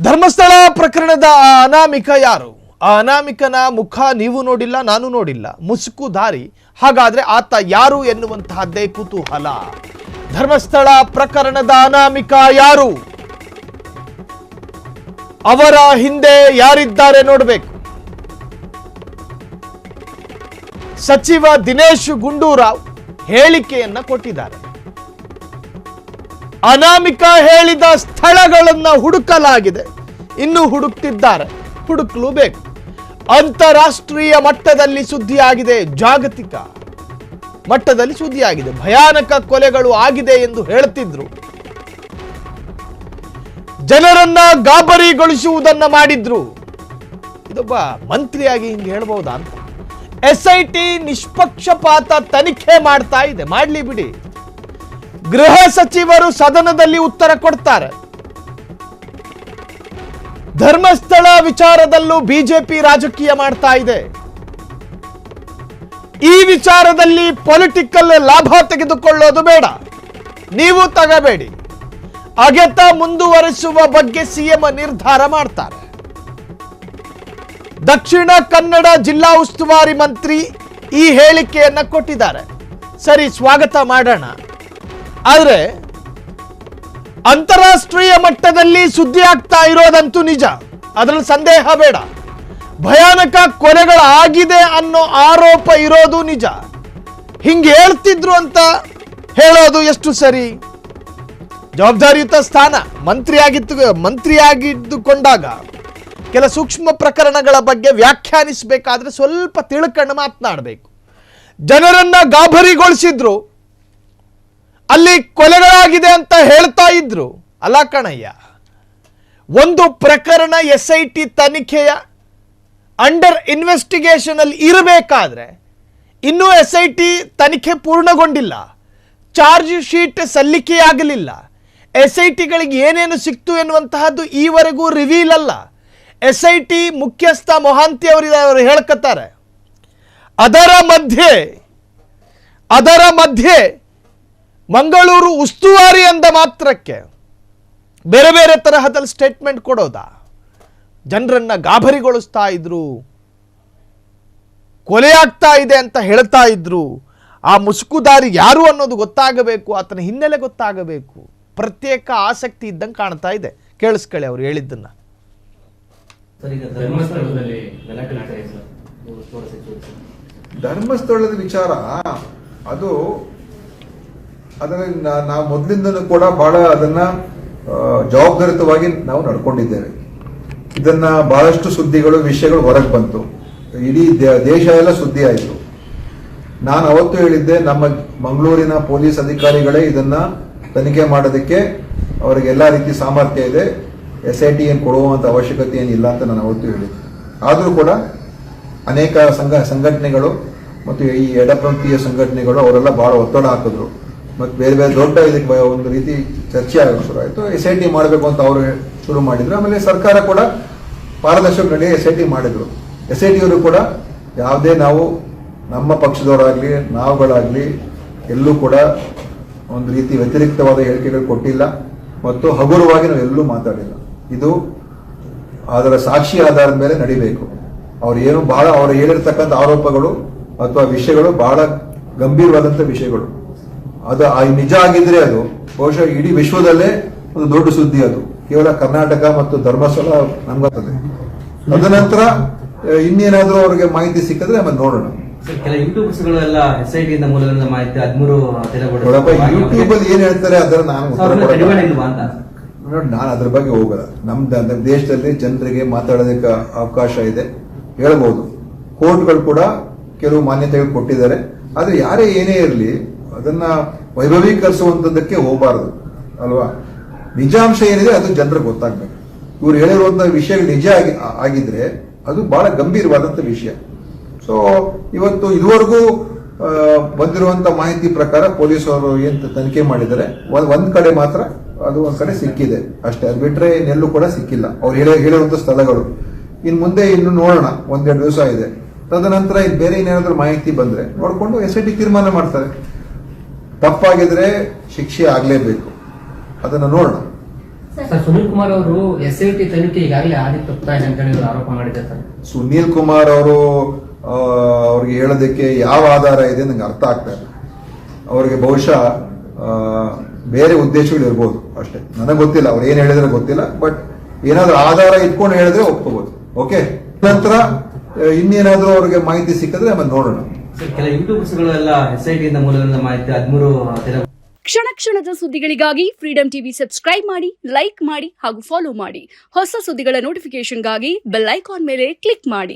ಧರ್ಮಸ್ಥಳ ಪ್ರಕರಣದ ಅನಾಮಿಕ ಯಾರು? ಆ ಅನಾಮಿಕನ ಮುಖ ನೀವು ನೋಡಿಲ್ಲ, ನಾನು ನೋಡಿಲ್ಲ, ಮುಸುಕುಧಾರಿ. ಹಾಗಾದ್ರೆ ಆತ ಯಾರು ಎನ್ನುವಂತಹದ್ದೇ ಕುತೂಹಲ. ಧರ್ಮಸ್ಥಳ ಪ್ರಕರಣದ ಅನಾಮಿಕ ಯಾರು? ಅವರ ಹಿಂದೆ ಯಾರಿದ್ದಾರೆ ನೋಡಬೇಕು. ಸಚಿವ ದಿನೇಶ್ ಗುಂಡೂರಾವ್ ಹೇಳಿಕೆಯನ್ನ ಕೊಟ್ಟಿದ್ದಾರೆ. ಅನಾಮಿಕ ಹೇಳಿದ ಸ್ಥಳಗಳನ್ನ ಹುಡುಕಲಾಗಿದೆ, ಇನ್ನು ಹುಡುಕ್ತಿದ್ದಾರೆ, ಹುಡುಕಲೇಬೇಕು. ಅಂತಾರಾಷ್ಟ್ರೀಯ ಮಟ್ಟದಲ್ಲಿ ಸುದ್ದಿಯಾಗಿದೆ, ಜಾಗತಿಕ ಮಟ್ಟದಲ್ಲಿ ಸುದ್ದಿಯಾಗಿದೆ. ಭಯಾನಕ ಕೊಲೆಗಳು ಆಗಿದೆ ಎಂದು ಹೇಳುತ್ತಿದ್ರು. ಜನರನ್ನ ಗಾಬರಿಗೊಳಿಸುವುದನ್ನ ಮಾಡಿದ್ರು. ಇದೊಬ್ಬ ಮಂತ್ರಿಯಾಗಿ ಹಿಂಗೆ ಹೇಳ್ಬಹುದಾ ಅಂತ. SIT ನಿಷ್ಪಕ್ಷಪಾತ ತನಿಖೆ ಮಾಡ್ತಾ ಇದೆ, ಮಾಡ್ಲಿ ಬಿಡಿ. ಗೃಹ ಸಚಿವರು ಸದನದಲ್ಲಿ ಉತ್ತರ ಕೊಡ್ತಾರೆ. ಧರ್ಮಸ್ಥಳ ವಿಚಾರದಲ್ಲೂ ಬಿಜೆಪಿ ರಾಜಕೀಯ ಮಾಡ್ತಾ ಇದೆ. ಈ ವಿಚಾರದಲ್ಲಿ ಪೊಲಿಟಿಕಲ್ ಲಾಭ ತೆಗೆದುಕೊಳ್ಳೋದು ಬೇಡ, ನೀವು ತಗಬೇಡಿ. ಅಗೆತ ಮುಂದುವರಿಸುವ ಬಗ್ಗೆ ಸಿಎಂ ನಿರ್ಧಾರ ಮಾಡ್ತಾರೆ. ದಕ್ಷಿಣ ಕನ್ನಡ ಜಿಲ್ಲಾ ಉಸ್ತುವಾರಿ ಮಂತ್ರಿ ಈ ಹೇಳಿಕೆಯನ್ನ ಕೊಟ್ಟಿದ್ದಾರೆ. ಸರಿ, ಸ್ವಾಗತ ಮಾಡೋಣ. ಆದರೆ ಅಂತಾರಾಷ್ಟ್ರೀಯ ಮಟ್ಟದಲ್ಲಿ ಸುದ್ದಿ ಆಗ್ತಾ ಇರೋದಂತೂ ನಿಜ, ಅದರಲ್ಲಿ ಸಂದೇಹ ಬೇಡ. ಭಯಾನಕ ಕೊಲೆಗಳಾಗಿದೆ ಅನ್ನೋ ಆರೋಪ ಇರೋದು ನಿಜ. ಹಿಂಗೆ ಹೇಳ್ತಿದ್ರು ಅಂತ ಹೇಳೋದು ಎಷ್ಟು ಸರಿ? ಜವಾಬ್ದಾರಿಯುತ ಸ್ಥಾನ, ಮಂತ್ರಿಯಾಗಿದ್ದುಕೊಂಡಾಗ ಕೆಲ ಸೂಕ್ಷ್ಮ ಪ್ರಕರಣಗಳ ಬಗ್ಗೆ ವ್ಯಾಖ್ಯಾನಿಸಬೇಕಾದ್ರೆ ಸ್ವಲ್ಪ ತಿಳ್ಕೊಂಡು ಮಾತನಾಡಬೇಕು. ಜನರನ್ನ ಗಾಬರಿಗೊಳಿಸಿದ್ರು, ಅಲ್ಲಿ ಕೊಲೆಗಳಾಗಿದೆ ಅಂತ ಹೇಳ್ತಾ ಇದ್ರು. ಅಲ್ಲ ಕಣಯ್ಯ, ಒಂದು ಪ್ರಕರಣ SIT ತನಿಖೆಯ ಅಂಡರ್ ಇನ್ವೆಸ್ಟಿಗೇಷನ್ ಅಲ್ಲಿ ಇರಬೇಕಾದ್ರೆ ಇನ್ನೂ SIT ತನಿಖೆ ಪೂರ್ಣಗೊಂಡಿಲ್ಲ, ಚಾರ್ಜ್ ಶೀಟ್ ಸಲ್ಲಿಕೆಯಾಗಲಿಲ್ಲ, SITಗಳಿಗೆ ಏನೇನು ಸಿಕ್ತು ಎನ್ನುವಂತಹದ್ದು ಈವರೆಗೂ ರಿವೀಲ್ ಅಲ್ಲ. SIT ಮುಖ್ಯಸ್ಥ ಮೊಹಾಂತಿ ಅವರು ಹೇಳ್ಕತ್ತಾರೆ. ಅದರ ಮಧ್ಯೆ ಮಂಗಳೂರು ಉಸ್ತುವಾರಿ ಅಂದ ಮಾತ್ರಕ್ಕೆ ಬೇರೆ ಬೇರೆ ತರಹದಲ್ಲಿ ಸ್ಟೇಟ್ಮೆಂಟ್ ಕೊಡೋದಾ? ಜನರನ್ನ ಗಾಬರಿಗೊಳಿಸ್ತಾ ಇದ್ರು, ಕೊಲೆಯಾಗ್ತಾ ಇದೆ ಅಂತ ಹೇಳ್ತಾ ಇದ್ರು. ಆ ಮುಸುಕುದಾರಿ ಯಾರು ಅನ್ನೋದು ಗೊತ್ತಾಗಬೇಕು, ಆತನ ಹಿನ್ನೆಲೆ ಗೊತ್ತಾಗಬೇಕು. ಪ್ರತ್ಯೇಕ ಆಸಕ್ತಿ ಇದ್ದಂಗೆ ಕಾಣ್ತಾ ಇದೆ. ಕೇಳಿಸ್ಕೊಳ್ಳಿ ಅವ್ರು ಹೇಳಿದ್ದನ್ನ. ಧರ್ಮಸ್ಥಳದ ವಿಚಾರ ಅದು ಅದನ್ನ ನಾವು ಮೊದಲಿಂದಲೂ ಕೂಡ ಬಹಳ ಅದನ್ನ ಜವಾಬ್ದಾರಿತವಾಗಿ ನಾವು ನಡ್ಕೊಂಡಿದ್ದೇವೆ. ಇದನ್ನ ಬಹಳಷ್ಟು ಸುದ್ದಿಗಳು, ವಿಷಯಗಳು ಹೊರಗೆ ಬಂತು, ಇಡೀ ದೇಶ ಎಲ್ಲ ಸುದ್ದಿ ಆಯಿತು. ನಾನು ಅವತ್ತು ಹೇಳಿದ್ದೆ, ನಮ್ಮ ಮಂಗಳೂರಿನ ಪೊಲೀಸ್ ಅಧಿಕಾರಿಗಳೇ ಇದನ್ನ ತನಿಖೆ ಮಾಡೋದಕ್ಕೆ ಅವರಿಗೆ ಎಲ್ಲ ರೀತಿ ಸಾಮರ್ಥ್ಯ ಇದೆ, SIT ಏನು ಕೊಡುವಂತ ಅವಶ್ಯಕತೆ ಏನಿಲ್ಲ ಅಂತ ನಾನು ಅವತ್ತು ಹೇಳಿದ್ದೆ. ಆದರೂ ಕೂಡ ಅನೇಕ ಸಂಘಟನೆಗಳು ಮತ್ತು ಈ ಎಡಪಂಥೀಯ ಸಂಘಟನೆಗಳು ಅವರೆಲ್ಲ ಬಹಳ ಒತ್ತಡ ಹಾಕಿದ್ರು. ಮತ್ತು ಬೇರೆ ಬೇರೆ ದೊಡ್ಡ ಇದಕ್ಕೆ ಒಂದು ರೀತಿ ಚರ್ಚೆ ಆಗೋದು ಶುರು ಆಯಿತು. SIT ಮಾಡಬೇಕು ಅಂತ ಅವರು ಶುರು ಮಾಡಿದ್ರು. ಆಮೇಲೆ ಸರ್ಕಾರ ಕೂಡ ಪಾರದರ್ಶಕ ನಡೆಯ SIT ಮಾಡಿದ್ರು. SIT ಅವರು ಕೂಡ ಯಾವುದೇ ನಾವು ನಮ್ಮ ಪಕ್ಷದವರಾಗಲಿ ನಾವುಗಳಾಗಲಿ ಎಲ್ಲೂ ಕೂಡ ಒಂದು ರೀತಿ ವ್ಯತಿರಿಕ್ತವಾದ ಹೇಳಿಕೆಗಳು ಕೊಟ್ಟಿಲ್ಲ ಮತ್ತು ಹಗುರವಾಗಿ ನಾವು ಎಲ್ಲೂ ಮಾತಾಡಿಲ್ಲ. ಇದು ಅದರ ಸಾಕ್ಷಿ ಆಧಾರದ ಮೇಲೆ ನಡಿಬೇಕು. ಅವರು ಹೇಳಿರ್ತಕ್ಕಂಥ ಆರೋಪಗಳು ಅಥವಾ ವಿಷಯಗಳು ಬಹಳ ಗಂಭೀರವಾದಂಥ ವಿಷಯಗಳು. ಅದು ನಿಜ ಆಗಿದ್ರೆ ಅದು ಬಹುಶಃ ಇಡೀ ವಿಶ್ವದಲ್ಲೇ ಒಂದು ದೊಡ್ಡ ಸುದ್ದಿ. ಅದು ಕೇವಲ ಕರ್ನಾಟಕ ಮತ್ತು ಧರ್ಮಸ್ಥಳ ನಮ್ಗಾಗ್ತದೆ. ತದನಂತರ ಇನ್ನೇನಾದ್ರೂ ಅವ್ರಿಗೆ ಮಾಹಿತಿ ಸಿಕ್ಕಿದ್ರೆ ಆಮೇಲೆ ನೋಡೋಣ. ಯೂಟ್ಯೂಬ್ ಅಲ್ಲಿ ಏನ್ ಹೇಳ್ತಾರೆ ಅದರ ನಾನು ಅದ್ರ ಬಗ್ಗೆ ಹೋಗಲ್ಲ. ನಮ್ಮ ದೇಶದಲ್ಲಿ ಜನರಿಗೆ ಮಾತಾಡೋದಕ್ಕೆ ಅವಕಾಶ ಇದೆ, ಹೇಳ್ಬೋದು. ಕೋರ್ಟ್ಗಳು ಕೂಡ ಕೆಲವು ಮಾನ್ಯತೆಗಳು ಕೊಟ್ಟಿದ್ದಾರೆ. ಆದ್ರೆ ಯಾರೇ ಏನೇ ಇರಲಿ ಅದನ್ನ ವೈಭವೀಕರಿಸುವಂತದ್ದಕ್ಕೆ ಹೋಗಬಾರದು ಅಲ್ವಾ? ನಿಜಾಂಶ ಏನಿದೆ ಅದು ಜನರಿಗೆ ಗೊತ್ತಾಗ್ಬೇಕು. ಇವ್ರು ಹೇಳಿರುವಂತಹ ವಿಷಯಗಳು ನಿಜ ಆಗಿದ್ರೆ ಅದು ಬಹಳ ಗಂಭೀರವಾದಂತ ವಿಷಯ. ಸೊ ಇವತ್ತು ಇದುವರೆಗೂ ಬಂದಿರುವಂತ ಮಾಹಿತಿ ಪ್ರಕಾರ ಪೊಲೀಸರು ಏನ್ ತನಿಖೆ ಮಾಡಿದ್ದಾರೆ, ಒಂದ್ ಕಡೆ ಮಾತ್ರ ಅದು ಒಂದ್ ಕಡೆ ಸಿಕ್ಕಿದೆ ಅಷ್ಟೇ. ಅದು ಬಿಟ್ರೆ ಇನ್ನೆಲ್ಲೂ ಕೂಡ ಸಿಕ್ಕಿಲ್ಲ ಅವ್ರು ಹೇಳಿರುವಂತ ಸ್ಥಳಗಳು. ಮುಂದೆ ಇನ್ನು ನೋಡೋಣ, 1-2 ದಿವಸ ಇದೆ. ತದನಂತರ ಬೇರೆ ಏನೇನಾದ್ರೂ ಮಾಹಿತಿ ಬಂದ್ರೆ ನೋಡ್ಕೊಂಡು SIT ತೀರ್ಮಾನ ಮಾಡ್ತಾರೆ. ತಪ್ಪಾಗಿದ್ರೆ ಶಿಕ್ಷೆ ಆಗ್ಲೇಬೇಕು, ಅದನ್ನ ನೋಡೋಣ. ಸರ್ ಸುನೀಲ್ ಕುಮಾರ್ ಅವರು SIT ತನಿಖೆ ಈಗಾಗಲೇ ಆದಿ ತಪ್ತಾ ಇದೆ ಅಂತ ಹೇಳಿ ಆರೋಪ ಮಾಡಿದ್ದಾರೆ ಸರ್. ಸುನೀಲ್ ಕುಮಾರ್ ಅವರು ಅವ್ರಿಗೆ ಹೇಳೋದಕ್ಕೆ ಯಾವ ಆಧಾರ ಇದೆ ನಂಗೆ ಅರ್ಥ ಆಗ್ತಾ ಇಲ್ಲ. ಅವ್ರಿಗೆ ಬಹುಶಃ ಬೇರೆ ಉದ್ದೇಶಗಳು ಇರ್ಬೋದು ಅಷ್ಟೇ, ನನಗೆ ಗೊತ್ತಿಲ್ಲ. ಅವ್ರು ಏನ್ ಹೇಳಿದ್ರೆ ಗೊತ್ತಿಲ್ಲ, ಬಟ್ ಏನಾದ್ರೂ ಆಧಾರ ಇಟ್ಕೊಂಡು ಹೇಳಿದ್ರೆ ಒಪ್ಕೋಬಹುದು. ಓಕೆ, ನಂತರ ಇನ್ನೇನಾದ್ರೂ ಅವ್ರಿಗೆ ಮಾಹಿತಿ ಸಿಕ್ಕಿದ್ರೆ ಆಮೇಲೆ ನೋಡೋಣ. ಕೆಲ ಯೂಟ್ಯೂಬರ್ಸ್ಗಳು ಎಲ್ಲ SIT ಇಂದ ಮೂಲಗಳಿಂದ ಮಾಹಿತಿ 13 ದಿನ. ಕ್ಷಣ ಕ್ಷಣದ ಸುದ್ದಿಗಳಿಗಾಗಿ ಫ್ರೀಡಂ ಟಿವಿ ಸಬ್ಸ್ಕ್ರೈಬ್ ಮಾಡಿ, ಲೈಕ್ ಮಾಡಿ ಹಾಗೂ ಫಾಲೋ ಮಾಡಿ. ಹೊಸ ಸುದ್ದಿಗಳ ನೋಟಿಫಿಕೇಶನ್ಗಾಗಿ ಬೆಲ್ ಐಕಾನ್ ಮೇಲೆ ಕ್ಲಿಕ್ ಮಾಡಿ.